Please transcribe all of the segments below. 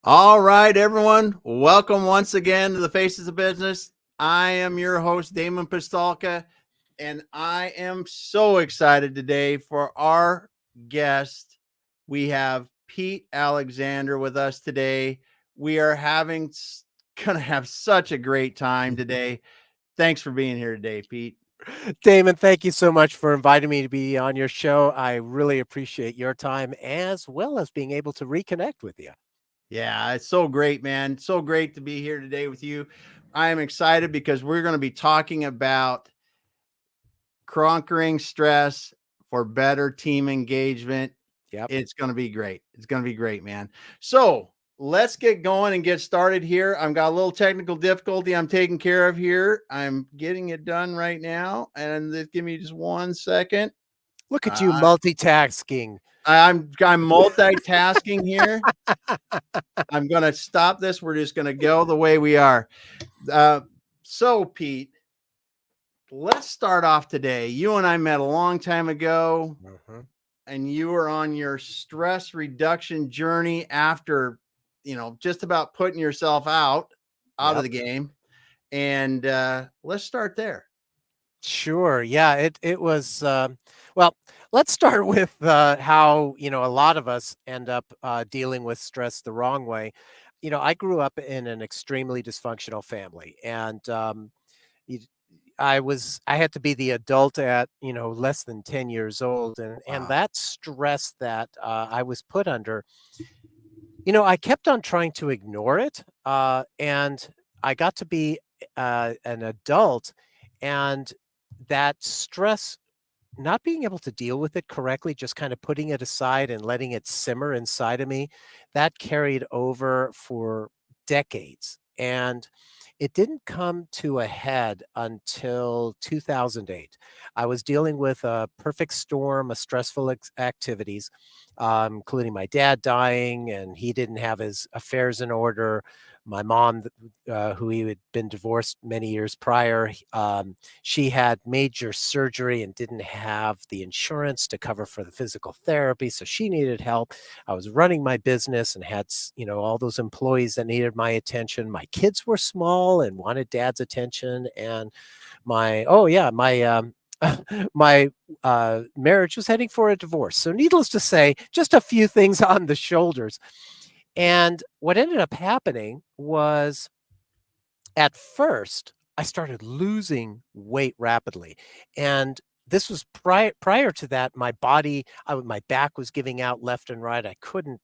All right, everyone. Welcome once again to the Faces of Business. I am your host, Damon Pistolka, and I am so excited today for our guest. We have Pete Alexander with us today. We are gonna have such a great time today. Thanks for being here today, Pete. Damon, thank you so much for inviting me to be on your show. I really appreciate your time as well as being able to reconnect with you. Yeah, it's so great, man. So great to be here today with you. I am excited because we're going to be talking about conquering stress for better team engagement. Yep. It's going to be great. It's going to be great, man. So let's get going and get started here. I've got a little technical difficulty I'm taking care of here. I'm getting it done right now. And just give me just 1 second. Look at Uh, you multitasking. I'm multitasking here. I'm going to stop this. We're just going to go the way we are. Uh, so, Pete, let's start off today. You and I met a long time ago, and you were on your stress reduction journey after, just about putting yourself out of Yep. the game. And let's start there. Sure. Yeah. It was. Well, let's start with how a lot of us end up dealing with stress the wrong way. I grew up in an extremely dysfunctional family, and you I had to be the adult at, less than 10 years old, and Wow. that stress that, I was put under, I kept on trying to ignore it, and I got to be, an adult, and that stress, not being able to deal with it correctly, just kind of putting it aside and letting it simmer inside of me, that carried over for decades. And it didn't come to a head until 2008. I was dealing with a perfect storm of stressful activities, including my dad dying, and he didn't have his affairs in order. My mom, who he had been divorced many years prior, she had major surgery and didn't have the insurance to cover for the physical therapy, so she needed help. I was running my business and had, all those employees that needed my attention. My kids were small and wanted dad's attention, and my my marriage was heading for a divorce. So, needless to say, just a few things on the shoulders. And what ended up happening was, at first, I started losing weight rapidly, and this was prior to that. My body, my back was giving out left and right. I couldn't,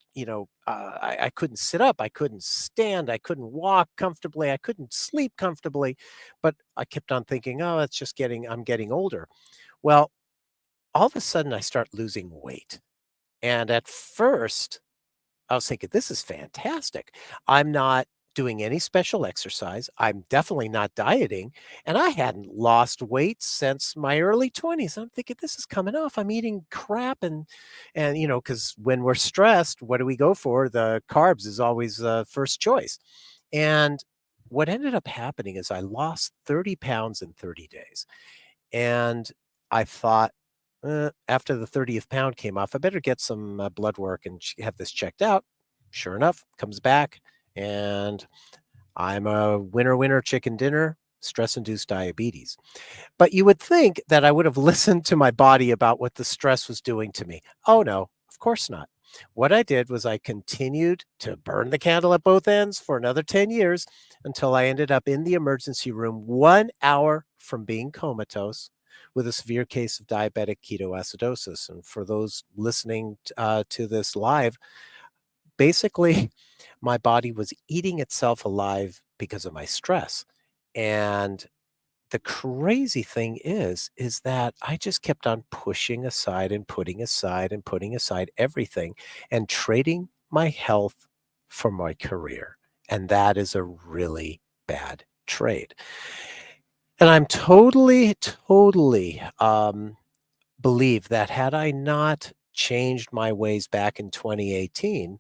I couldn't sit up. I couldn't stand. I couldn't walk comfortably. I couldn't sleep comfortably. But I kept on thinking, oh, I'm getting older. Well, all of a sudden, I start losing weight, and at first, I was thinking, "This is fantastic. I'm not doing any special exercise. I'm definitely not dieting, and I hadn't lost weight since my early 20s." I'm thinking, "This is coming off. I'm eating crap," and because when we're stressed, what do we go for? The carbs is always first choice. And what ended up happening is I lost 30 pounds in 30 days. And I thought, after the 30th pound came off, I better get some blood work and have this checked out. Sure enough, comes back, and I'm a winner, winner, chicken dinner, stress induced diabetes. But you would think that I would have listened to my body about what the stress was doing to me. Oh, no, of course not. What I did was I continued to burn the candle at both ends for another 10 years until I ended up in the emergency room 1 hour from being comatose with a severe case of diabetic ketoacidosis. And for those listening to this live, basically, my body was eating itself alive because of my stress. And the crazy thing is that I just kept on pushing aside and putting aside and putting aside everything and trading my health for my career. And that is a really bad trade. And I'm totally believe that had I not changed my ways back in 2018,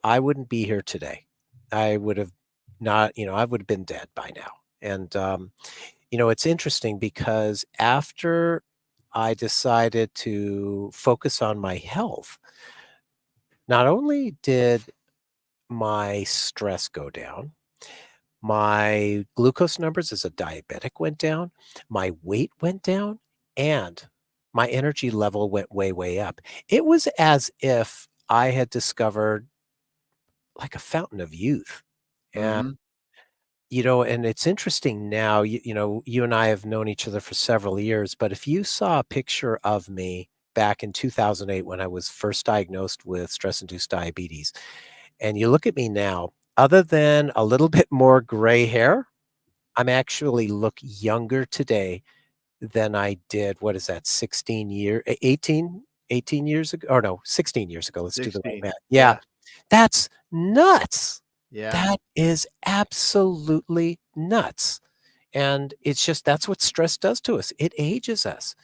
I wouldn't be here today. I would have not, I would have been dead by now. And it's interesting because after I decided to focus on my health, not only did my stress go down. My glucose numbers as a diabetic went down, my weight went down, and my energy level went way, way up. It was as if I had discovered like a fountain of youth. And, Mhm. and it's interesting now, you and I have known each other for several years, but if you saw a picture of me back in 2008 when I was first diagnosed with stress-induced diabetes, and you look at me now, other than a little bit more gray hair, I'm actually look younger today than I did, what is that, 18 years ago? Or no, 16 years ago. Let's do the right 16. math. Yeah, Yeah. that's nuts. Yeah. That is absolutely nuts. And it's just that's what stress does to us. It ages us.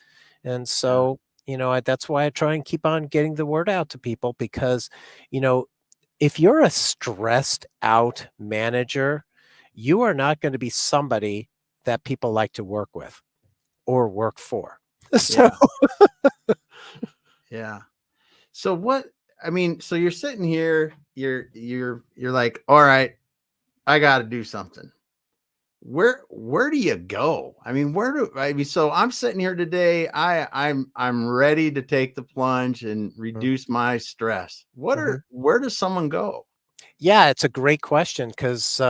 And Yeah. so, that's why I try and keep on getting the word out to people because, you know, if you're a stressed out manager, you are not going to be somebody that people like to work with or work for. So, Yeah. Yeah. So what I mean, so you're sitting here, you're like, all right, I got to do something. Where do you go? I mean, so I'm sitting here today. I'm ready to take the plunge and Mhm, reduce my stress. mhm. Where does someone go? Yeah, it's a great question because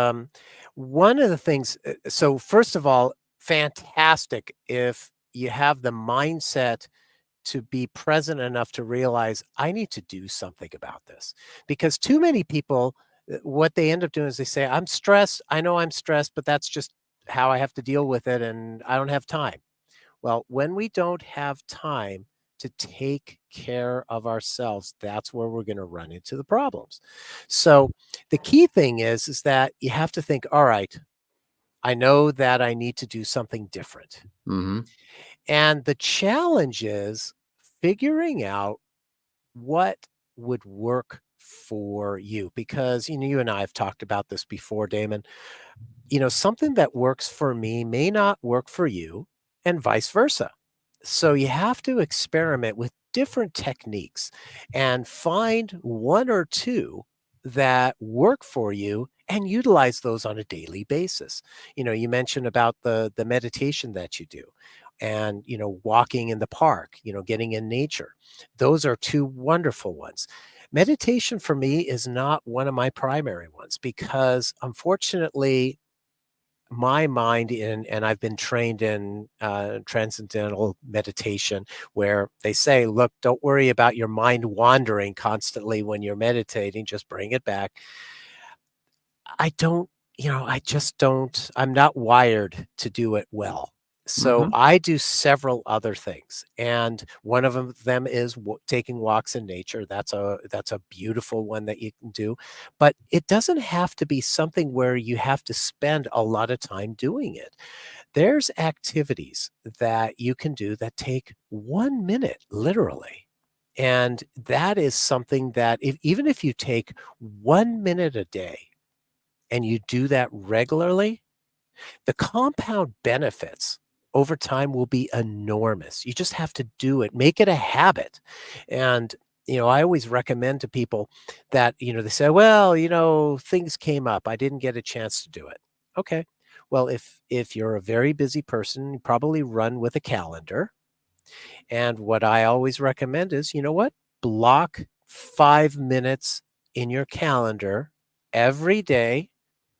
one of the things, so first of all, fantastic if you have the mindset to be present enough to realize I need to do something about this because too many people, what they end up doing is they say, I'm stressed. I know I'm stressed, but that's just how I have to deal with it. And I don't have time. Well, when we don't have time to take care of ourselves, that's where we're going to run into the problems. So the key thing is that you have to think, all right, I know that I need to do something different. Hmm. And the challenge is figuring out what would work for you because you and I have talked about this before, Damon. Something that works for me may not work for you and vice versa. So you have to experiment with different techniques and find one or two that work for you and utilize those on a daily basis. You mentioned about the meditation that you do and walking in the park, getting in nature. Those are two wonderful ones. Meditation for me is not one of my primary ones because unfortunately my mind and I've been trained in transcendental meditation where they say, look, don't worry about your mind wandering constantly when you're meditating, just bring it back. I don't, I just don't, I'm not wired to do it well. So Hmm. I do several other things, and one of them is taking walks in nature. That's a beautiful one that you can do, but it doesn't have to be something where you have to spend a lot of time doing it. There's activities that you can do that take 1 minute, literally, and that is something that even if you take 1 minute a day and you do that regularly, the compound benefits over time will be enormous. You just have to do it, make it a habit. And, I always recommend to people that, they say, well, things came up. I didn't get a chance to do it. Okay. Well, if you're a very busy person, you probably run with a calendar. And what I always recommend is, you know what? Block 5 minutes in your calendar every day,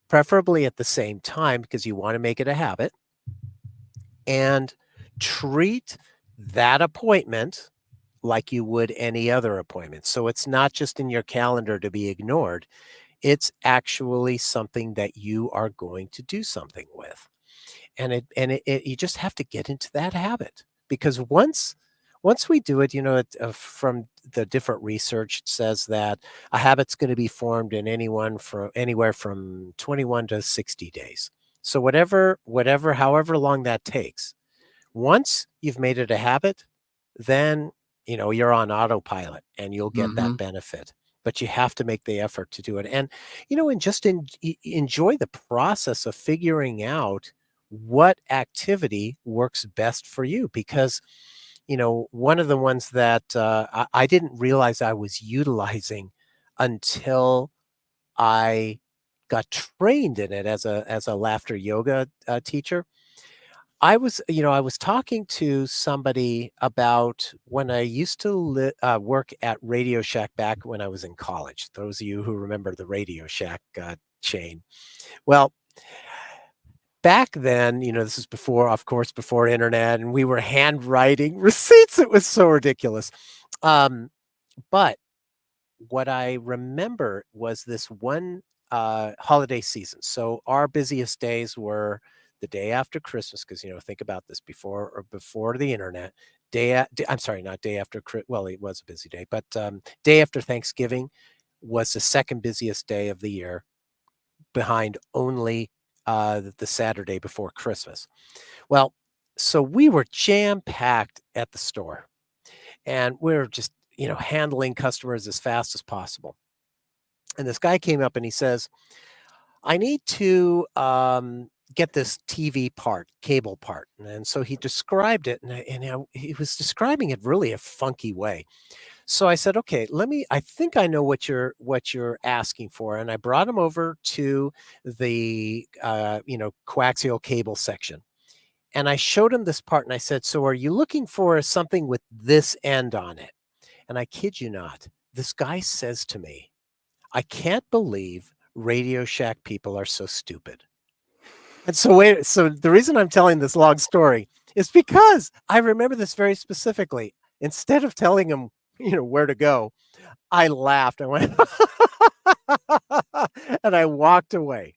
preferably at the same time because you want to make it a habit, and treat that appointment like you would any other appointment. So it's not just in your calendar to be ignored. It's actually something that you are going to do something with. And you just have to get into that habit because once we do it, from the different research, it says that a habit's going to be formed in anyone from anywhere from 21 to 60 days. So however long that takes, once you've made it a habit, then, you're on autopilot and you'll get that Hmm. benefit. But you have to make the effort to do it. And just enjoy the process of figuring out what activity works best for you. Because, one of the ones that I didn't realize I was utilizing until I got trained in it as a laughter yoga teacher. I was talking to somebody about when I used to work at Radio Shack back when I was in college. Those of you who remember the Radio Shack chain. Well, back then, this is before, of course, before internet, and we were handwriting receipts. It was so ridiculous. But what I remember was this one holiday season. So our busiest days were the day after Christmas, because think about this, before the internet. I'm sorry, not day after. Well, it was a busy day, but day after Thanksgiving was the second busiest day of the year, behind only the Saturday before Christmas. Well, so we were jam packed at the store, and we are just handling customers as fast as possible. And this guy came up and he says, I need to get this TV part, cable part. And so he described it, and he was describing it really a funky way. So I said, okay, I think I know what you're asking for. And I brought him over to the, coaxial cable section. And I showed him this part and I said, so are you looking for something with this end on it? And I kid you not, this guy says to me, I can't believe Radio Shack people are so stupid. And so the reason I'm telling this long story is because I remember this very specifically. Instead of telling him, where to go, I laughed. I went, and I walked away,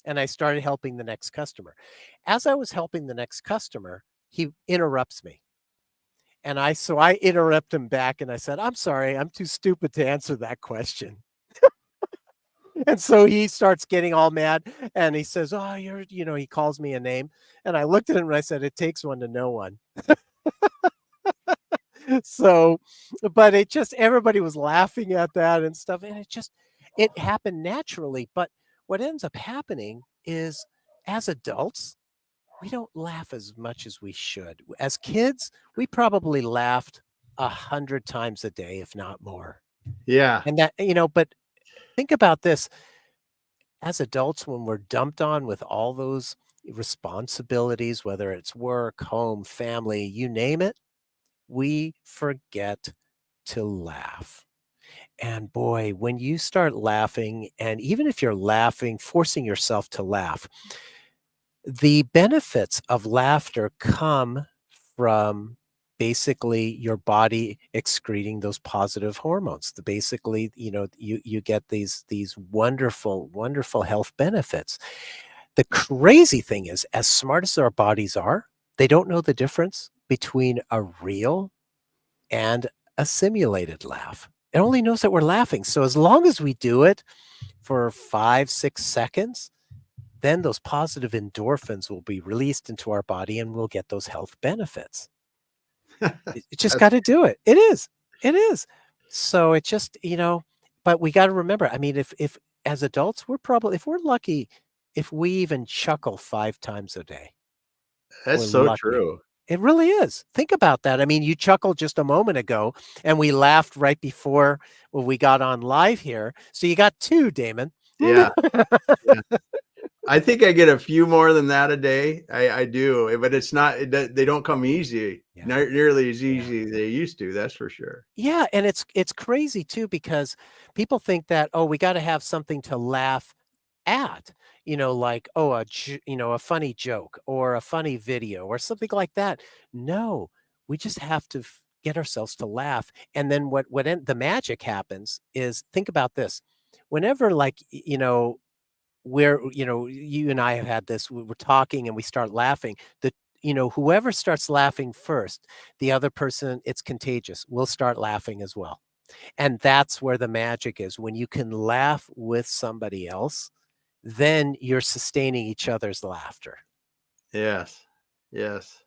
and I started helping the next customer. As I was helping the next customer, he interrupts me. And so I interrupt him back and I said, I'm sorry, I'm too stupid to answer that question. And so he starts getting all mad and he says, oh, he calls me a name. And I looked at him and I said, it takes one to know one. So, but everybody was laughing at that and stuff. And it happened naturally. But what ends up happening is, as adults, we don't laugh as much as we should. As kids, we probably laughed 100 times a day, if not more. Yeah. And that, but think about this. As adults, when we're dumped on with all those responsibilities, whether it's work, home, family, you name it, we forget to laugh. And boy, when you start laughing, and even if you're laughing, forcing yourself to laugh, the benefits of laughter come from basically your body excreting those positive hormones. Basically, you get these wonderful, wonderful health benefits. The crazy thing is, as smart as our bodies are, they don't know the difference between a real and a simulated laugh. It only knows that we're laughing. So as long as we do it for 5-6 seconds, then those positive endorphins will be released into our body and we'll get those health benefits. It just got to do it. It is. It is. So it just, but we got to remember, I mean, if as adults, if we're lucky, if we even chuckle 5 times a day, That's we're so lucky. true. It really is. Think about that. I mean, you chuckled just a moment ago and we laughed right before we got on live here. So you got 2, Damon. Yeah. Yeah. I think I get a few more than that a day. I do, but it's not, they don't come easy, not nearly as easy as they used to. That's for sure. Yeah. And it's crazy too, because people think that, oh, we got to have something to laugh at, like, oh, a funny joke or a funny video or something like that. No, we just have to get ourselves to laugh. And then the magic happens is, think about this. Whenever, like, you and I have had this, we're talking and we start laughing, whoever starts laughing first, the other person, it's contagious, will start laughing as well. And that's where the magic is. When you can laugh with somebody else, then you're sustaining each other's laughter. Yes. Yes.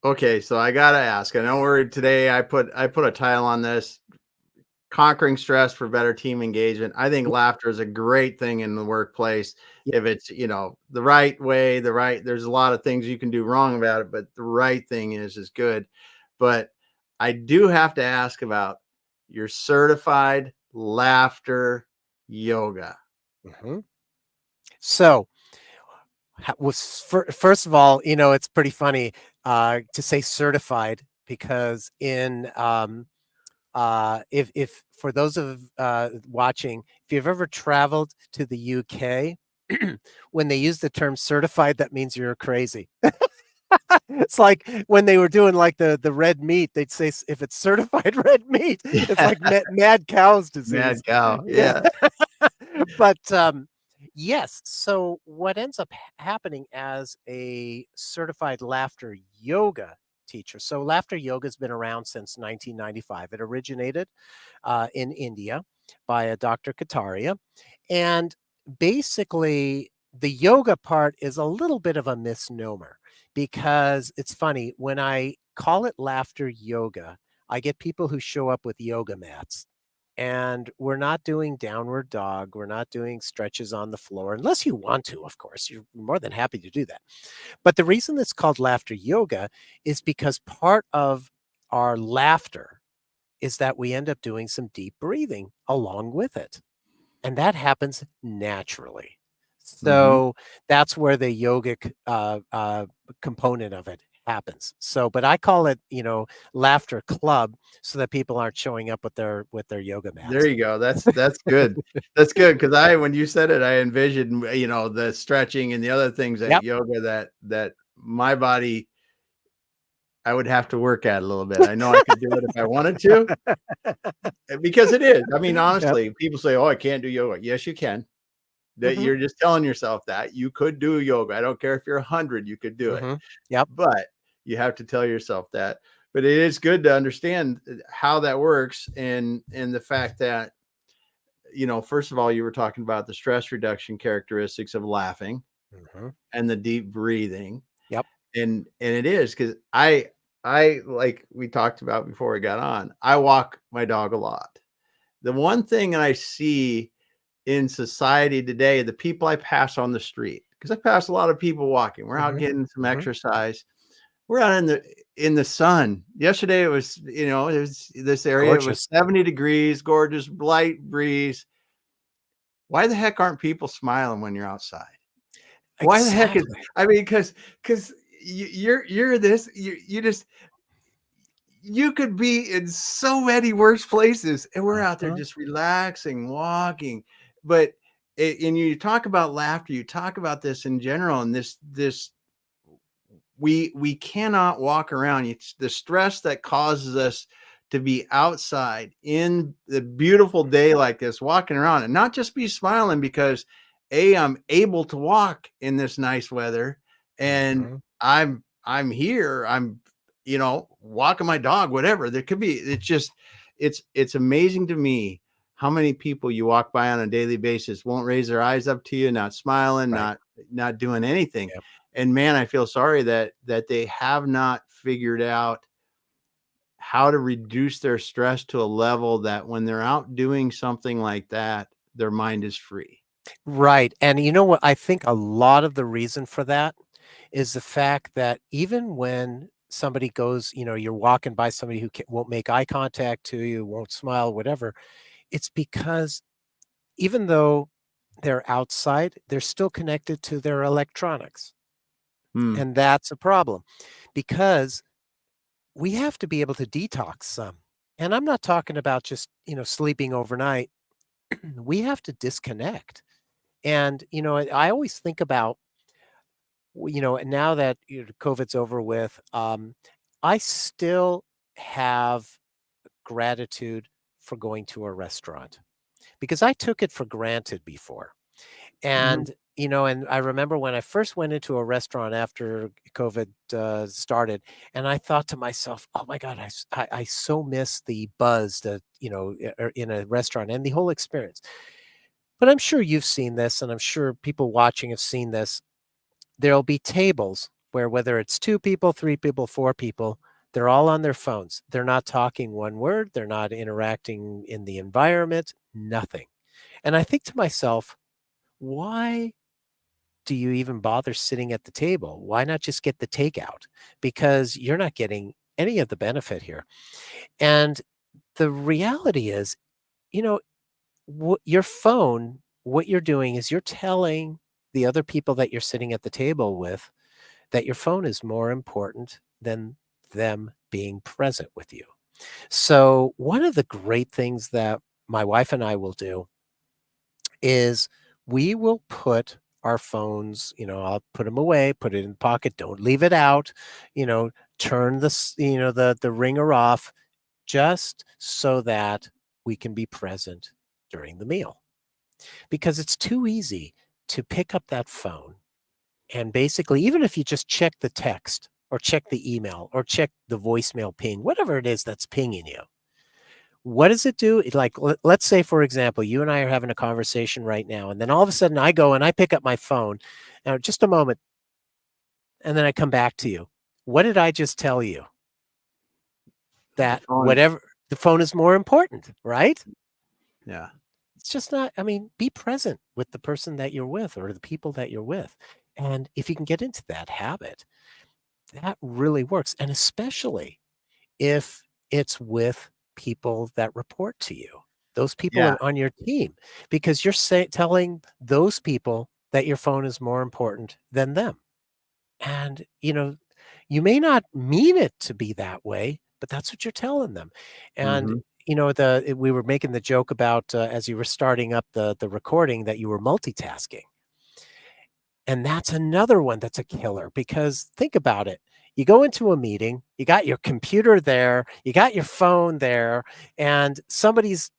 Okay. So I got to ask, I know today I put a title on this: conquering stress for better team engagement. I think laughter is a great thing in the workplace. Yeah. If it's, the right way, there's a lot of things you can do wrong about it, but the right thing is good. But I do have to ask about your certified laughter yoga. Mhm. So, first of all, it's pretty funny to say certified because if for those of watching, if you've ever traveled to the UK, when they use the term certified, that means you're crazy. It's like when they were doing like the red meat, they'd say if it's certified red meat, it's Yeah. like mad cow's Mad disease. cow. Yeah. Yeah. But yes, so what ends up happening as a certified laughter yoga teacher. So laughter yoga has been around since 1995. It originated in India by a Dr. Kataria. And basically, the yoga part is a little bit of a misnomer because it's funny. When I call it laughter yoga, I get people who show up with yoga mats. And we're not doing downward dog. We're not doing stretches on the floor, unless you want to, of course. You're more than happy to do that. But the reason it's called laughter yoga is because part of our laughter is that we end up doing some deep breathing along with it. And that happens naturally. Hmm. So that's where the yogic component of it happens. So, but I call it, laughter club, so that people aren't showing up with their yoga There mats. you go. That's good. That's good because I, when you said it, I envisioned the stretching and the other things at Yep. yoga that my body, I would have to work at a little bit. I know I could do it if I wanted to, because it is. I mean, Yep. honestly, people say, "Oh, I can't do yoga." Yes, you can. That Hmm. you're just telling yourself that you could do yoga. I don't care if you're 100, you could do it. Hmm. Yep. But you have to tell yourself that. But it is good to understand how that works, and the fact that, first of all, you were talking about the stress reduction characteristics of laughing Hmm. and the deep breathing. Yep. And it is because I like we talked about before we got on, I walk my dog a lot. The one thing I see in society today, the people I pass on the street, because I pass a lot of people walking. We're out Hmm. getting some Hmm. exercise. We're out in the sun. Yesterday it was, it was this area, it was Gorgeous. 70 degrees, gorgeous, light breeze. Why the heck aren't people smiling when you're outside? Why the heck is, Exactly. I mean, because you're this, you just, you could be in so many worse places, and we're out there Hmm. just relaxing, walking. But and you talk about laughter, you talk about this in general, and this we cannot walk around. It's the stress that causes us to be outside in the beautiful day like this, walking around and not just be smiling because I'm able to walk in this nice weather, and Hmm. I'm here. I'm walking my dog, whatever. There could be, it's just it's amazing to me how many people you walk by on a daily basis won't raise their eyes up to you, not smiling, Right. not doing anything. Yep. And man, I feel sorry that they have not figured out how to reduce their stress to a level that when they're out doing something like that, their mind is free. Right. And you know what? I think a lot of the reason for that is the fact that even when somebody goes, you're walking by somebody who won't make eye contact to you, won't smile, whatever, it's because even though they're outside, they're still connected to their electronics. Hmm. And that's a problem because we have to be able to detox some. And I'm not talking about just, sleeping overnight. We have to disconnect. And, I always think about, now that COVID's over with, I still have gratitude for going to a restaurant because I took it for granted before. Mhm. And, and I remember when I first went into a restaurant after COVID started, and I thought to myself, oh my God, I so miss the buzz that, in a restaurant and the whole experience. But I'm sure you've seen this, and I'm sure people watching have seen this. There'll be tables where whether it's 2 people, 3 people, 4 people, they're all on their phones. They're not talking one word. They're not interacting in the environment, nothing. And I think to myself, why do you even bother sitting at the table? Why not just get the takeout? Because you're not getting any of the benefit here. And the reality is, you know, your phone, what you're doing is you're telling the other people that you're sitting at the table with that your phone is more important than them being present with you. So, one of the great things that my wife and I will do is we will put our phones, I'll put them away, put it in the pocket, don't leave it out, you know, turn the ringer off just so that we can be present during the meal. Because it's too easy to pick up that phone and basically, even if you just check the text or check the email or check the voicemail ping, whatever it is that's pinging you, what does it do? Like, let's say, for example, you and I are having a conversation right now, and then all of a sudden I go and I pick up my phone. Now, just a moment, and then I come back to you. What did I just tell you? The That phone. whatever the phone is more important, right? Yeah. It's just not, I mean, be present with the person that you're with or the people that you're with. And if you can get into that habit, that really works. And especially if it's with people that report to you, those people Yeah. on your team, because you're telling those people that your phone is more important than them. And, you may not mean it to be that way, but that's what you're telling them. And, Hmm. we were making the joke about as you were starting up the recording that you were multitasking. And that's another one that's a killer because think about it. You go into a meeting, you got your computer there, you got your phone there, and somebody's,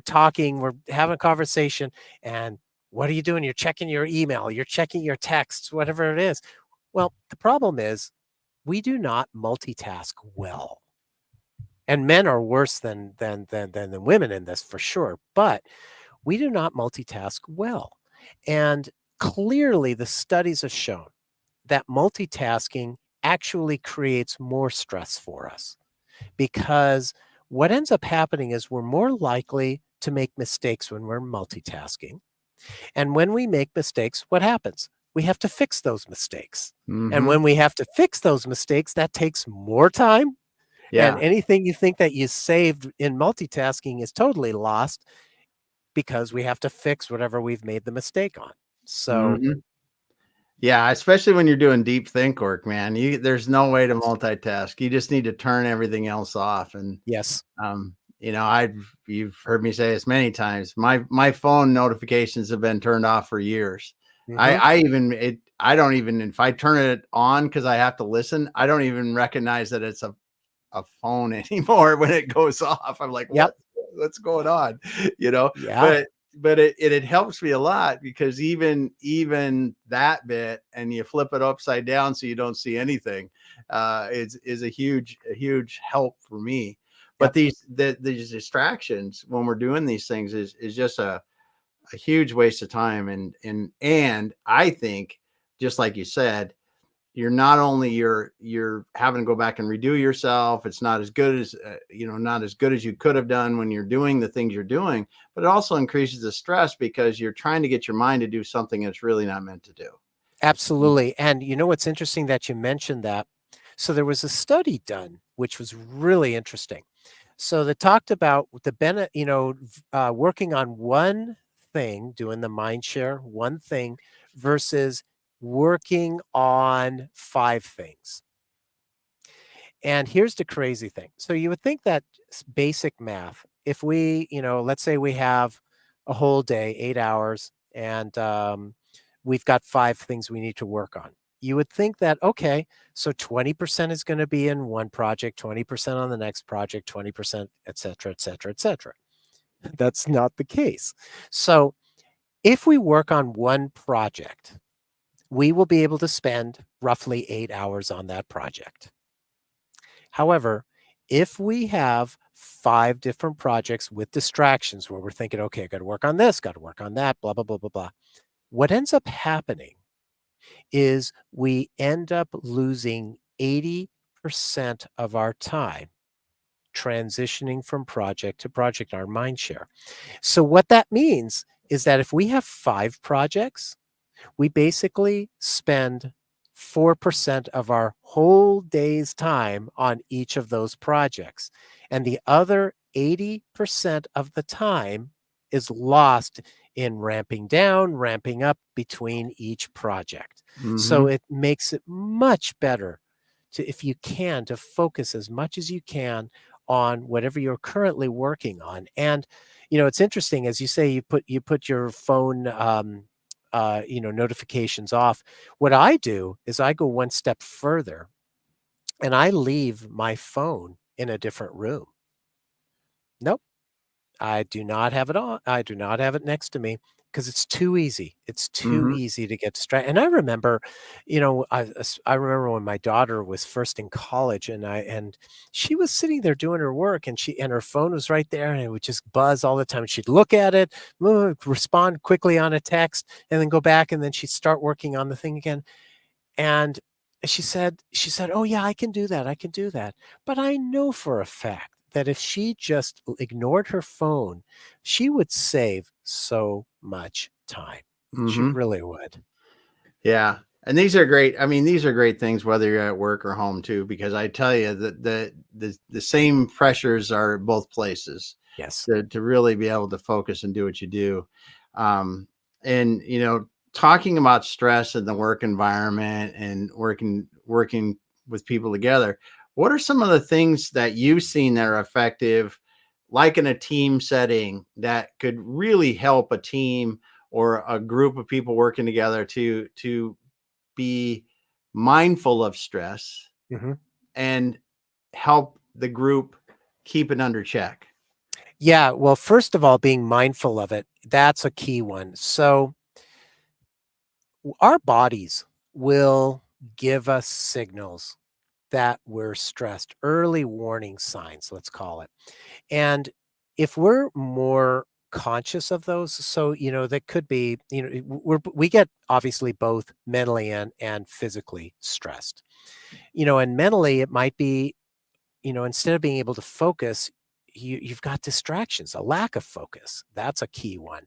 talking, we're having a conversation, and what are you doing? You're checking your email, you're checking your texts, whatever it is. Well, the problem is we do not multitask well. And men are worse than women in this for sure. But we do not multitask well. And clearly, the studies have shown that multitasking actually creates more stress for us because what ends up happening is we're more likely to make mistakes when we're multitasking. And when we make mistakes, what happens? We have to fix those mistakes. And Hmm. when we have to fix those mistakes, that takes more time. And Yeah. anything you think that you saved in multitasking is totally lost because we have to fix whatever we've made the mistake on. So, Hmm. Yeah, especially when you're doing deep think work, man. There's no way to yes, multitask. You just need to turn everything else off. And yes, you've heard me say this many times. My phone notifications have been turned off for years. mhm, I don't even, if I turn it on because I have to listen, I don't even recognize that it's a phone anymore when it goes off. I'm like, yep, what's going on? You know, yeah, but it helps me a lot because even that bit, and you flip it upside down so you don't see anything, is a huge help for me. But yep, these distractions when we're doing these things is just a huge waste of time. And I think, just like you said, you're not only you're having to go back and redo yourself. It's not as good as not as good as you could have done when you're doing the things you're doing, but it also increases the stress because you're trying to get your mind to do something it's really not meant to do. absolutely. And you know what's interesting that you mentioned that? So there was a study done, which was really interesting. So they talked about the working on one thing, doing the mind share, one thing versus working on five things. And here's the crazy thing. So you would think that basic math, if we, let's say we have a whole day, 8 hours, and we've got five things we need to work on. You would think that, okay, so 20% is going to be in one project, 20% on the next project, 20%, et cetera, et cetera, et cetera. That's not the case. So if we work on one project, we will be able to spend roughly 8 hours on that project. However, if we have five different projects with distractions where we're thinking, okay, I got to work on this, got to work on that, blah, blah, blah, blah, blah, what ends up happening is we end up losing 80% of our time transitioning from project to project, our mind share. So, what that means is that if we have five projects, we basically spend 4% of our whole day's time on each of those projects. And the other 80% of the time is lost in ramping down, ramping up between each project. So Mhm. it makes it much better to, if you can, to focus as much as you can on whatever you're currently working on. And it's interesting, as you say, you put your phone notifications off. What I do is I go one step further and I leave my phone in a different room. Nope, I do not have it on. I do not have it next to me because it's too easy. It's too Mhm. easy to get distracted. And I remember, I remember when my daughter was first in college, and she was sitting there doing her work, and her phone was right there, and it would just buzz all the time. She'd look at it, respond quickly on a text, and then go back, and then she'd start working on the thing again. And she said, "Oh yeah, I can do that. I can do that." But I know for a fact that if she just ignored her phone, she would save so much time. She Mhm. really would. Yeah. And these are great. I mean, these are great things whether you're at work or home too, because I tell you that the same pressures are both places Yes. to really be able to focus and do what you do. And talking about stress in the work environment and working with people together, what are some of the things that you've seen that are effective, like in a team setting, that could really help a team or a group of people working together to be mindful of stress Mhm. and help the group keep it under check? Yeah, well, first of all, being mindful of it, that's a key one. So, our bodies will give us signals that we're stressed, early warning signs, let's call it. And if we're more conscious of those, so that could be, we get obviously both mentally and physically stressed. And mentally it might be, instead of being able to focus, you've got distractions, a lack of focus. That's a key one.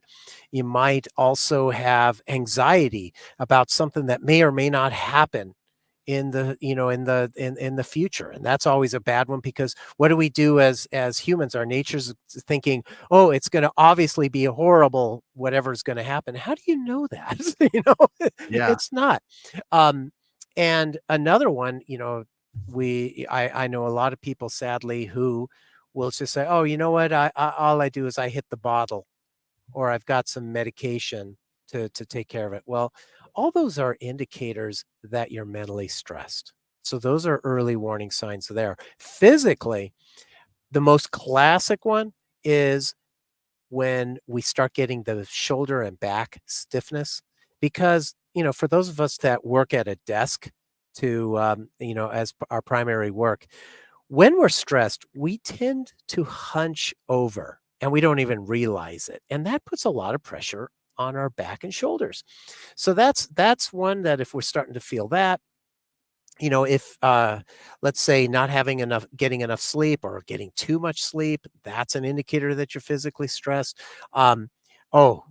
You might also have anxiety about something that may or may not happen in the future, and that's always a bad one, because what do we do as humans? Our nature's thinking, oh, it's going to obviously be horrible, whatever's going to happen. How do you know that? Yeah. It's not. Um and another one, I know a lot of people, sadly, who will just say, oh, you know what, all I do is I hit the bottle, or I've got some medication to take care of it. Well, all those are indicators that you're mentally stressed. So those are early warning signs there. Physically, the most classic one is when we start getting the shoulder and back stiffness, because, for those of us that work at a desk as our primary work, when we're stressed, we tend to hunch over and we don't even realize it. And that puts a lot of pressure on our back and shoulders. So that's one that, if we're starting to feel that, if let's say not having enough getting enough sleep or getting too much sleep, that's an indicator that you're physically stressed. um oh,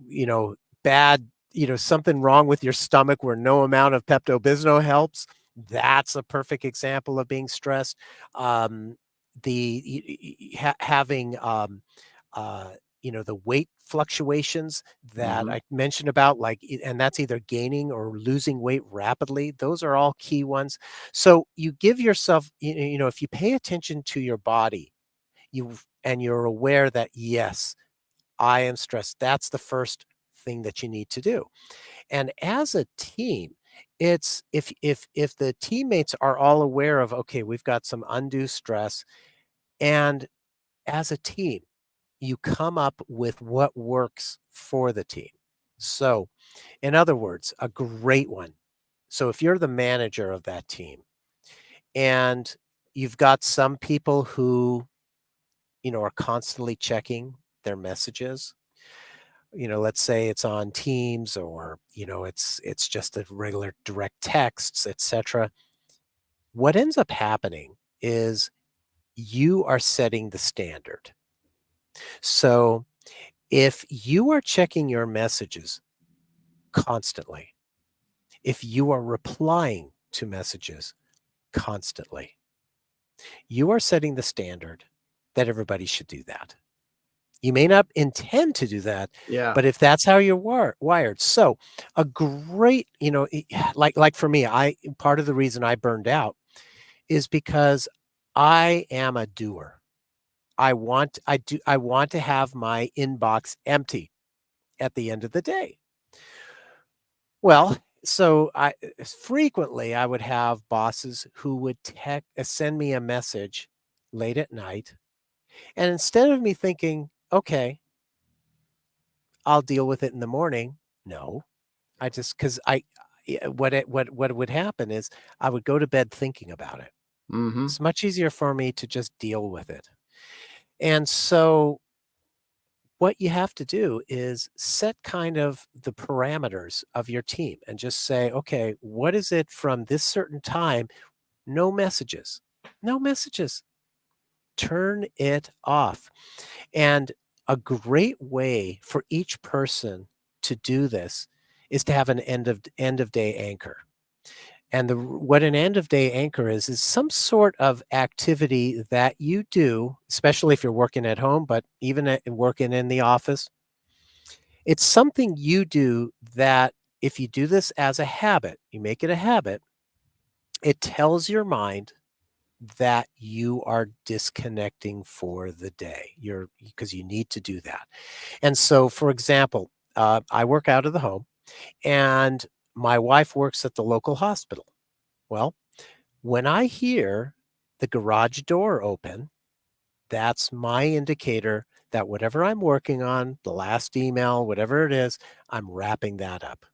bad, something wrong with your stomach where no amount of Pepto-Bismol helps. That's a perfect example of being stressed. Having uh the weight fluctuations that Mhm. I mentioned about, like, and that's either gaining or losing weight rapidly. Those are all key ones. So you give yourself, if you pay attention to your body, and you're aware that, yes, I am stressed. That's the first thing that you need to do. And as a team, it's if the teammates are all aware of, okay, we've got some undue stress, and as a team, you come up with what works for the team. So, in other words, a great one. So, if you're the manager of that team and you've got some people who, are constantly checking their messages, let's say it's on Teams, or, it's just a regular direct texts, etc. What ends up happening is you are setting the standard. So, if you are checking your messages constantly, if you are replying to messages constantly, you are setting the standard that everybody should do that. You may not intend to do that, Yeah. but if that's how you're wired. So a great, like for me, part of the reason I burned out is because I am a doer. I want to have my inbox empty at the end of the day. Well, so frequently I would have bosses who would send me a message late at night, and instead of me thinking, okay, I'll deal with it in the morning, no, I just because I yeah, what would happen is I would go to bed thinking about it. Mm-hmm. It's much easier for me to just deal with it. And so what you have to do is set kind of the parameters of your team and just say, okay, what is it from this certain time? No messages. No messages. Turn it off. And a great way for each person to do this is to have an end of day anchor. And what an end of day anchor is some sort of activity that you do, especially if you're working at home, but even working in the office. It's something you do that if you do this as a habit, you make it a habit, it tells your mind that you are disconnecting for the day. You're because you need to do that. And so, for example, I work out of the home and my wife works at the local hospital. Well, when I hear the garage door open, that's my indicator that whatever I'm working on, the last email, whatever it is, I'm wrapping that up.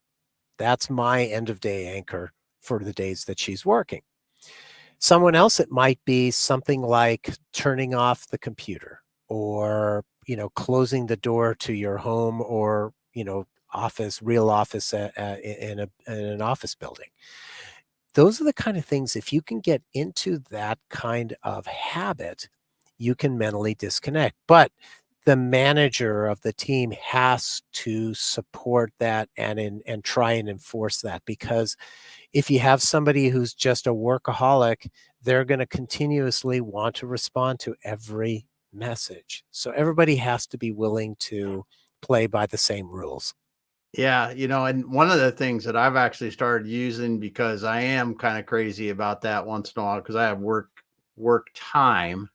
That's my end of day anchor for the days that she's working. Someone else, it might be something like turning off the computer or, closing the door to your home or, office, real office in an office building. Those are the kind of things, if you can get into that kind of habit, you can mentally disconnect. But the manager of the team has to support that and try and enforce that, because if you have somebody who's just a workaholic, they're going to continuously want to respond to every message. So everybody has to be willing to play by the same rules. Yeah, and one of the things that I've actually started using, because I am kind of crazy about that once in a while, because I have work time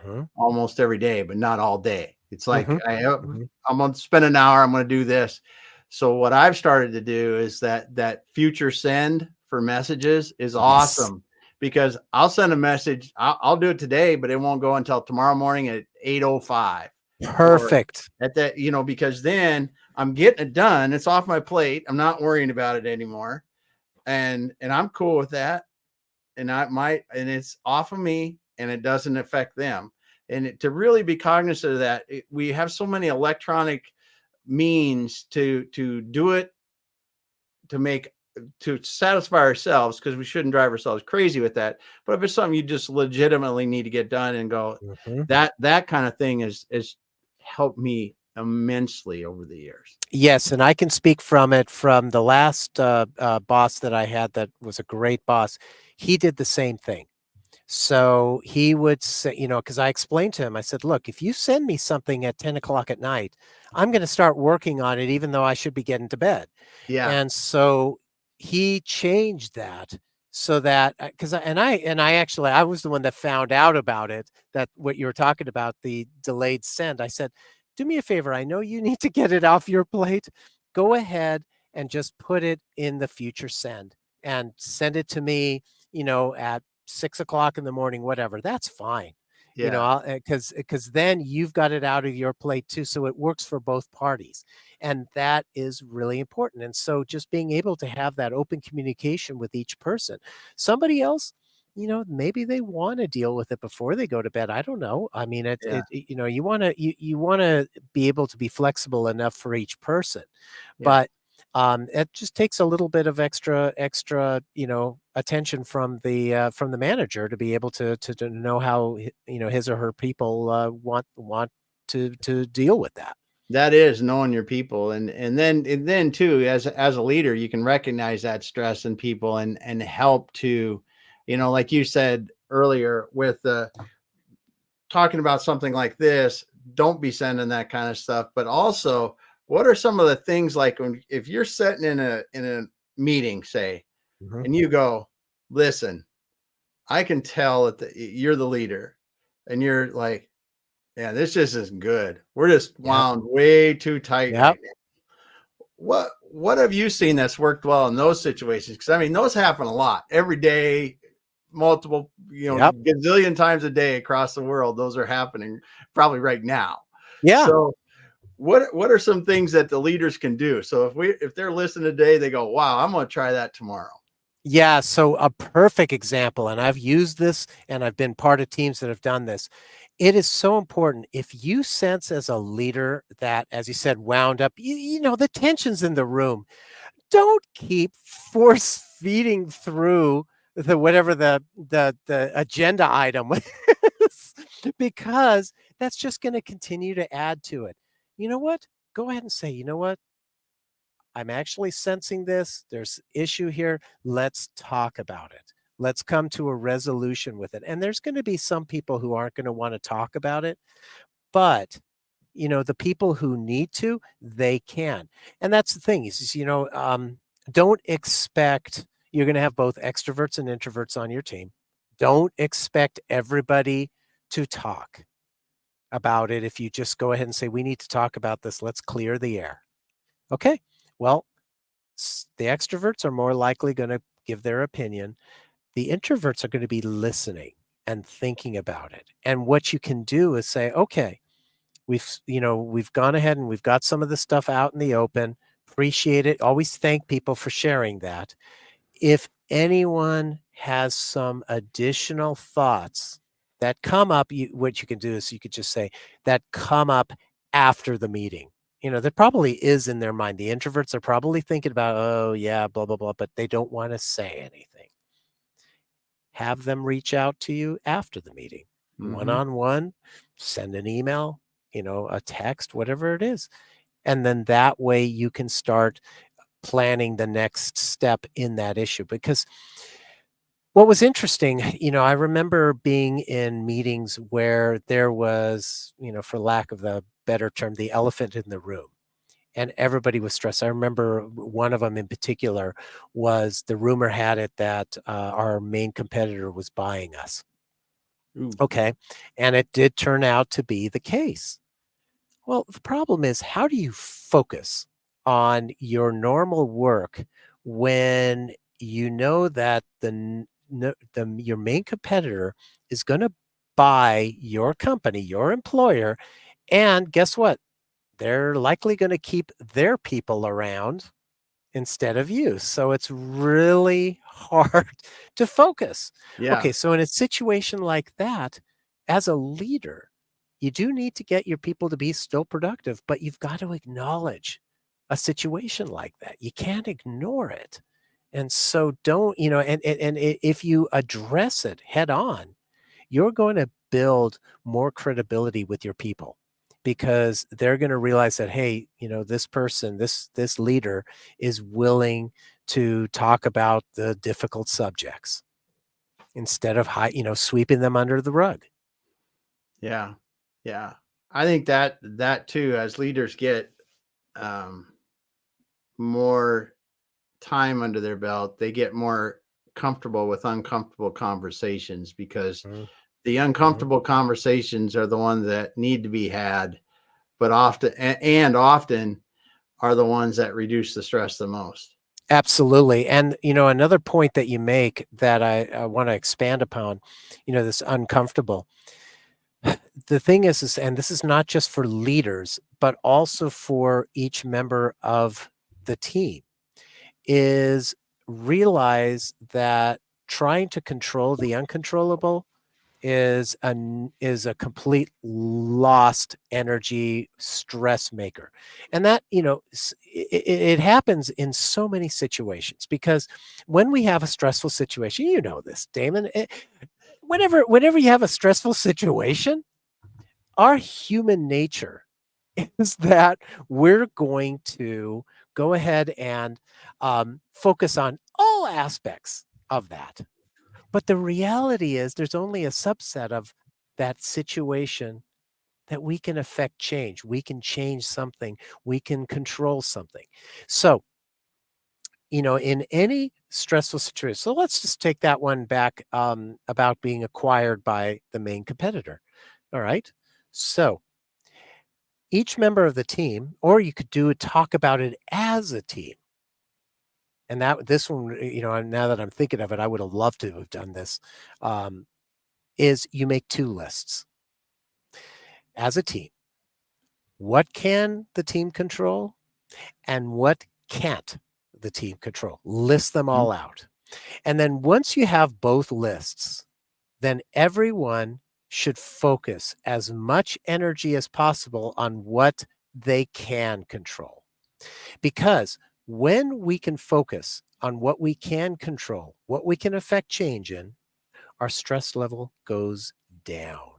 Mhm, almost every day, but not all day. It's like mhm, mhm. I'm gonna spend an hour, I'm gonna do this. So what I've started to do is that future send for messages is Yes. awesome, because I'll send a message, I'll do it today, but it won't go until tomorrow morning at 8:05 or Perfect. at that, because then I'm getting it done. It's off my plate. I'm not worrying about it anymore. And I'm cool with that. And it's off of me and it doesn't affect them. And to really be cognizant of that, we have so many electronic means to do it, to make to satisfy ourselves, because we shouldn't drive ourselves crazy with that. But if it's something you just legitimately need to get done and go, Mhm. that kind of thing is helped me immensely over the years. Yes, and I can speak from it from the last, boss that I had that was a great boss. He did the same thing. So he would say, because I explained to him, I said, look, if you send me something at 10 o'clock at night, I'm going to start working on it, even though I should be getting to bed. Yeah. And so he changed that so that because I actually I was the one that found out about it, that what you were talking about, the delayed send. I said, do me a favor, I know you need to get it off your plate. Go ahead and just put it in the future send and send it to me, at 6 o'clock in the morning, whatever. That's fine. Yeah. Because then you've got it out of your plate too, so it works for both parties, and that is really important. And so just being able to have that open communication with each person. Somebody else, maybe they want to deal with it before they go to bed. I don't know. I mean, Yeah. you want to be able to be flexible enough for each person, Yeah. but it just takes a little bit of extra attention from the manager to be able to know how his or her people want to deal with that. That is knowing your people. And then too, as a leader, you can recognize that stress in people and help to, like you said earlier with talking about something like this, don't be sending that kind of stuff. But also, what are some of the things like if you're sitting in a meeting, say, Mhm. and you go, listen, I can tell that you're the leader, and you're like, yeah, this just isn't good. We're just Yep. wound way too tight Yep. right now. What have you seen that's worked well in those situations? Because I mean, those happen a lot every day, multiple, Yep. gazillion times a day across the world. Those are happening probably right now. Yeah. So what are some things that the leaders can do? So if they're listening today, they go, wow, I'm going to try that tomorrow. Yeah, so a perfect example, and I've used this and I've been part of teams that have done this. It is so important if you sense as a leader that, as you said, wound up, the tensions in the room, don't keep force feeding through the whatever the agenda item is, because that's just going to continue to add to it. You know what? Go ahead and say, you know what? I'm actually sensing this. There's issue here. Let's talk about it. Let's come to a resolution with it. And there's going to be some people who aren't going to want to talk about it, but the people who need to, they can. And that's the thing is, don't expect you're going to have both extroverts and introverts on your team. Don't expect everybody to talk about it. If you just go ahead and say, we need to talk about this, let's clear the air. Okay. Well, the extroverts are more likely going to give their opinion. The introverts are going to be listening and thinking about it. And what you can do is say, okay, we've gone ahead and we've got some of the stuff out in the open. Appreciate it. Always thank people for sharing that. If anyone has some additional thoughts that come up, what you can do is you could just say that come up after the meeting. That probably is in their mind. The introverts are probably thinking about, oh, yeah, blah, blah, blah, but they don't want to say anything. Have them reach out to you after the meeting, one-on-one, send an email, a text, whatever it is. And then that way you can start planning the next step in that issue. Because what was interesting, I remember being in meetings where there was, for lack of the better term, the elephant in the room. And everybody was stressed. I remember one of them in particular was the rumor had it that our main competitor was buying us. Ooh. Okay. And it did turn out to be the case. Well, the problem is, how do you focus on your normal work when you know that your main competitor is going to buy your company, your employer, and guess what? They're likely going to keep their people around instead of you. So it's really hard to focus. Yeah. Okay, so in a situation like that, as a leader, you do need to get your people to be still productive, but you've got to acknowledge a situation like that. You can't ignore it. And so don't, and if you address it head on, you're going to build more credibility with your people, because they're going to realize that, hey, this person, this leader is willing to talk about the difficult subjects instead of sweeping them under the rug. Yeah. Yeah. I think that too, as leaders get um, more time under their belt, they get more comfortable with uncomfortable conversations, because the Mhm. uncomfortable conversations are the ones that need to be had, but often are the ones that reduce the stress the most. Absolutely. And, another point that you make that I want to expand upon, this uncomfortable. The thing is, and this is not just for leaders, but also for each member of the team, is realize that trying to control the uncontrollable is a complete lost energy stress maker. And that, it happens in so many situations, because when we have a stressful situation, this, Damon, whenever you have a stressful situation, our human nature is that we're going to go ahead and focus on all aspects of that. But the reality is there's only a subset of that situation that we can affect change. We can change something. We can control something. So, in any stressful situation, so let's just take that one back about being acquired by the main competitor. All right. So each member of the team, or you could talk about it as a team. And this one, now that I'm thinking of it, I would have loved to have done this. Is you make 2 lists as a team. What can the team control and what can't the team control? List them all out. And then once you have both lists, then everyone should focus as much energy as possible on what they can control. Because when we can focus on what we can control, what we can affect change in, our stress level goes down.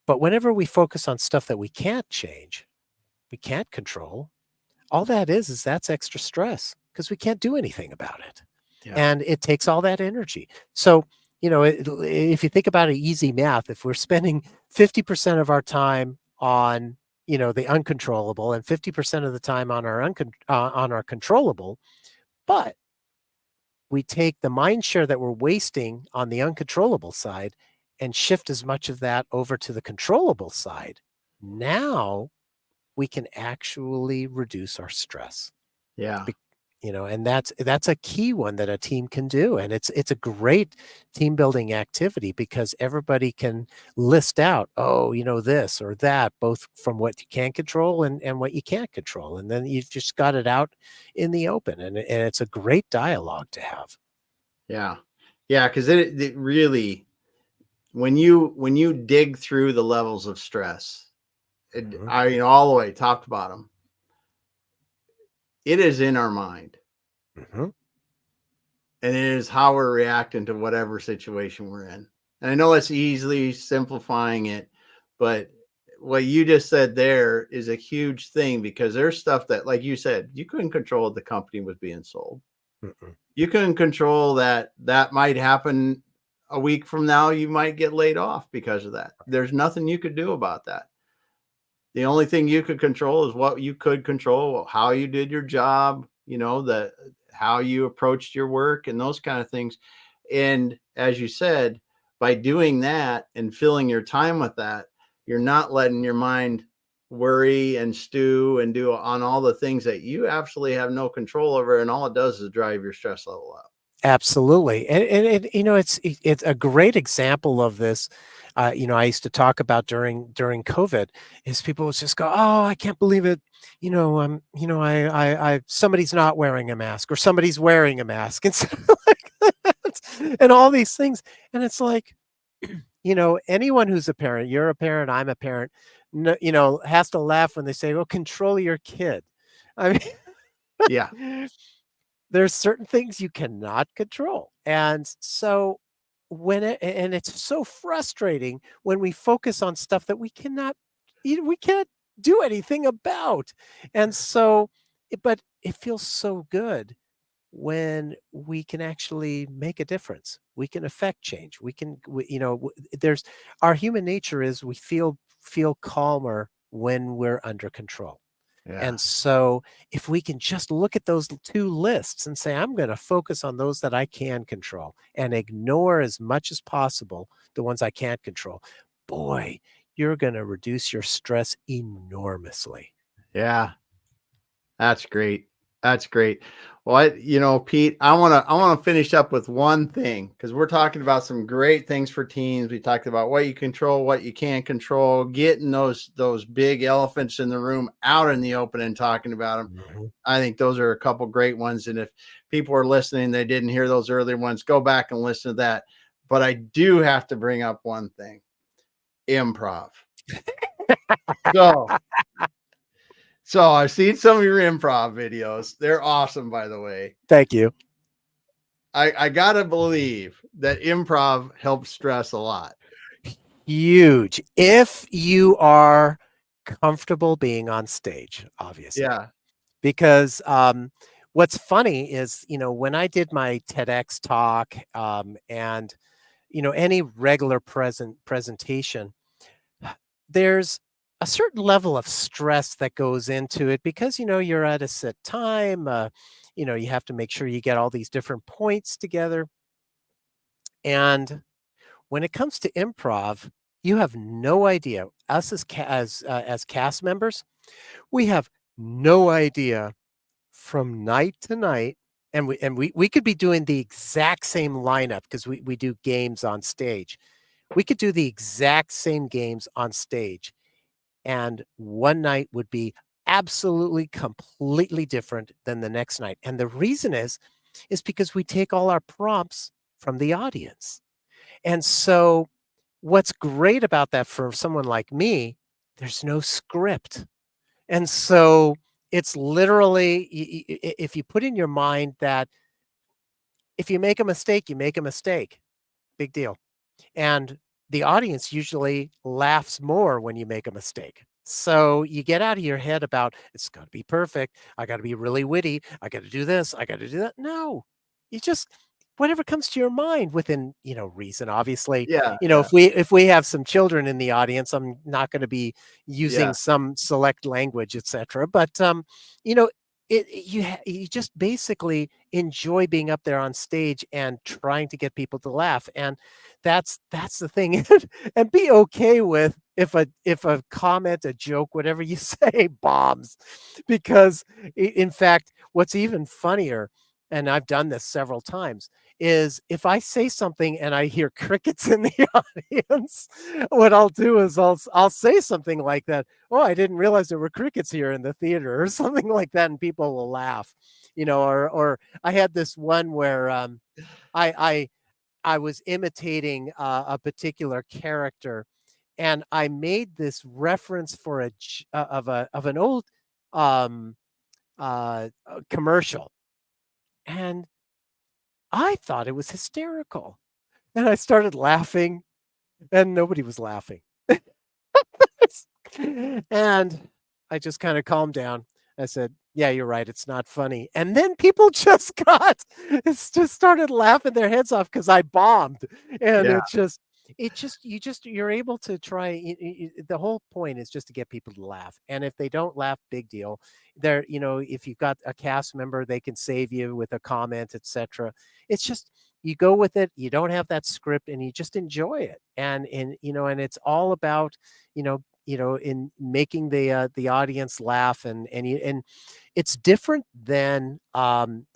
But whenever we focus on stuff that we can't change, we can't control, all that is that's extra stress because we can't do anything about it. Yeah. And it takes all that energy. So, if you think about it, easy math, if we're spending 50% of our time on, the uncontrollable and 50% of the time on our controllable, but we take the mind share that we're wasting on the uncontrollable side and shift as much of that over to the controllable side, now we can actually reduce our stress. Yeah. And that's a key one that a team can do. And it's a great team building activity because everybody can list out, this or that, both from what you can control and what you can't control. And then you've just got it out in the open, and it's a great dialogue to have. Yeah. Yeah. Cause it really, when you dig through the levels of stress, all the way top to bottom, it is in our mind. And it is how we're reacting to whatever situation we're in. And I know it's easily simplifying it, but what you just said there is a huge thing because there's stuff that, like you said, you couldn't control if the company was being sold. You couldn't control that might happen a week from now. You might get laid off because of that. There's nothing you could do about that. The only thing you could control is what you could control, how you did your job, how you approached your work and those kind of things. And as you said, by doing that and filling your time with that, you're not letting your mind worry and stew and do on all the things that you absolutely have no control over. And all it does is drive your stress level up. Absolutely. And it's a great example of this. I used to talk about during COVID is people would just go, "Oh, I can't believe it. Somebody's not wearing a mask or somebody's wearing a mask." And like that, and all these things. And it's like, anyone who's a parent, you're a parent, I'm a parent, has to laugh when they say, "Well, control your kid." I mean, yeah. There's certain things you cannot control. And so and it's so frustrating when we focus on stuff that we can't do anything about. And so, but it feels so good when we can actually make a difference. We can affect change. There's our human nature is we feel calmer when we're under control. Yeah. And so if we can just look at those 2 lists and say, I'm going to focus on those that I can control and ignore as much as possible the ones I can't control, boy, you're going to reduce your stress enormously. Yeah. That's great. That's great. Well, Pete, I want to finish up with one thing because we're talking about some great things for teams. We talked about what you control, what you can't control, getting those big elephants in the room out in the open and talking about them. I think those are a couple great ones. And if people are listening, they didn't hear those earlier ones, go back and listen to that. But I do have to bring up one thing: improv. So I've seen some of your improv videos. They're awesome, by the way. Thank you. I gotta believe that improv helps stress a lot. Huge. If you are comfortable being on stage, obviously. Yeah. Because what's funny is, when I did my TEDx talk and, any regular presentation, there's a certain level of stress that goes into it because, you're at a set time. You have to make sure you get all these different points together. And when it comes to improv, you have no idea. Us as cast members, we have no idea from night to night, and we could be doing the exact same lineup because we do games on stage. We could do the exact same games on stage, and one night would be absolutely completely different than the next night. And the reason is because we take all our prompts from the audience. And so what's great about that for someone like me, there's no script. And so it's literally, if you put in your mind that if you make a mistake, you make a mistake, big deal. And the audience usually laughs more when you make a mistake. So you get out of your head about it's got to be perfect. I got to be really witty. I got to do this. I got to do that. No, you just whatever comes to your mind within reason. Obviously, Yeah, if we have some children in the audience, I'm not going to be yeah, using some select language, etc. But you know. You just basically enjoy being up there on stage and trying to get people to laugh, and that's the thing. And be okay with if a comment, a joke, whatever you say bombs, because in fact, what's even funnier, and I've done this several times, is if I say something and I hear crickets in the audience, what I'll do is I'll say something like that. Oh, I didn't realize there were crickets here in the theater, or something like that, and people will laugh. Or I had this one where I I I was imitating a particular character, and I made this reference for of an old um, commercial, and I thought it was hysterical, and I started laughing, and nobody was laughing. And I just kinda calmed down. I said, "Yeah, you're right, it's not funny." And then people just just started laughing their heads off because I bombed, and yeah, you're able to try the whole point is just to get people to laugh, and if they don't laugh, big deal. If you've got a cast member, they can save you with a comment, etcetera. It's just you go with it, you don't have that script, and you just enjoy it, and it's all about, in making the audience laugh, and it's different than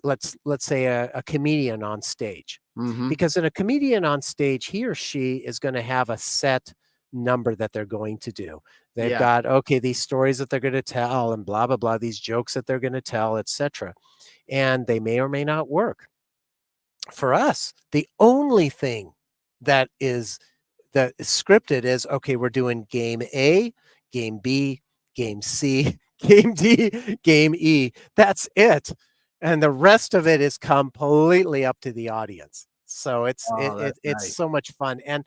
let's say a comedian on stage, hmm, because in a comedian on stage, he or she is going to have a set number that they're going to do. They've yeah, got, okay, these stories that they're going to tell, and blah blah blah, these jokes that they're going to tell, etc., and they may or may not work. For us, the only thing that is scripted is, okay, we're doing game A, game B, game C, game D, game E. That's it. And the rest of it is completely up to the audience. So oh, that's it's nice. so much fun. And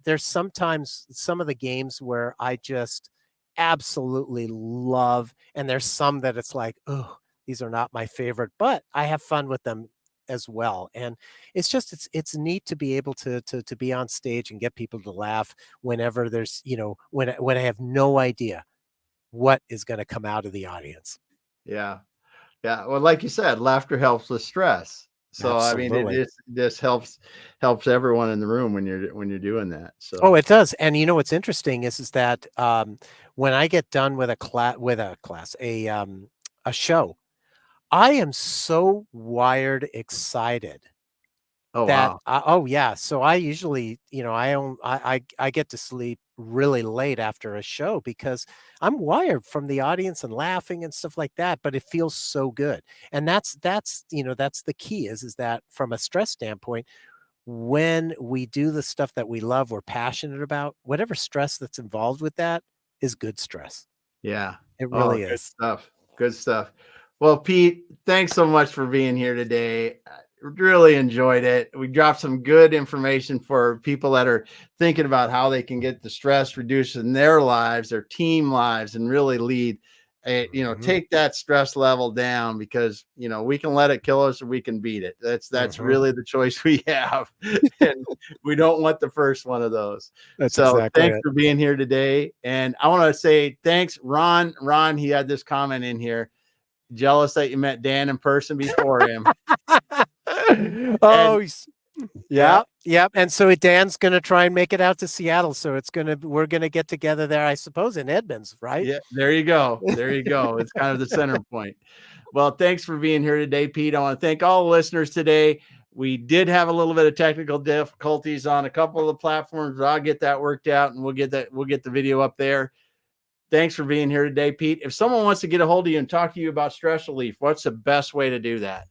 there's sometimes some of the games where I just absolutely love, and there's some that it's like, oh, these are not my favorite, but I have fun with them as well. And it's neat to be able to be on stage and get people to laugh whenever there's, when I have no idea what is going to come out of the audience. Yeah. Yeah, well, like you said, laughter helps with stress. So, I mean, it Absolutely. is this helps everyone in the room when you're doing that. Oh, So, it does. And what's interesting is that when I get done with a show, I am so wired excited oh that wow, oh, yeah, so I usually, I get to sleep really late after a show because I'm wired from the audience and laughing and stuff like that, but it feels so good. And that's the key is that from a stress standpoint, when we do the stuff that we love, we're passionate about, whatever stress that's involved with that is good stress. yeah. It Oh, really good is. stuff. Good stuff. Well, Pete, thanks so much for being here today. I really enjoyed it. We dropped some good information for people that are thinking about how they can get the stress reduced in their lives, their team lives, and really lead take that stress level down, because we can let it kill us or we can beat it. That's really the choice we have. And we don't want the first one of those. That's So exactly thanks it. for being here today. And I want to say thanks, Ron. He had this comment in here. Jealous that you met Dan in person before him. Oh, yeah. Yep. And so Dan's going to try and make it out to Seattle. So we're going to get together there, I suppose, in Edmonds, right? Yeah, there you go. It's kind of the center point. Well, thanks for being here today, Pete. I want to thank all the listeners today. We did have a little bit of technical difficulties on a couple of the platforms, but I'll get that worked out, and we'll get the video up there. Thanks for being here today, Pete. If someone wants to get a hold of you and talk to you about stress relief, what's the best way to do that?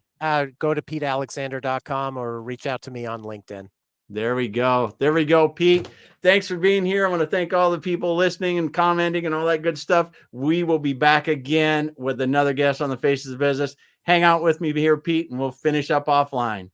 Go to PeteAlexander.com or reach out to me on LinkedIn. There we go, Pete. Thanks for being here. I want to thank all the people listening and commenting and all that good stuff. We will be back again with another guest on the Faces of Business. Hang out with me here, Pete, and we'll finish up offline.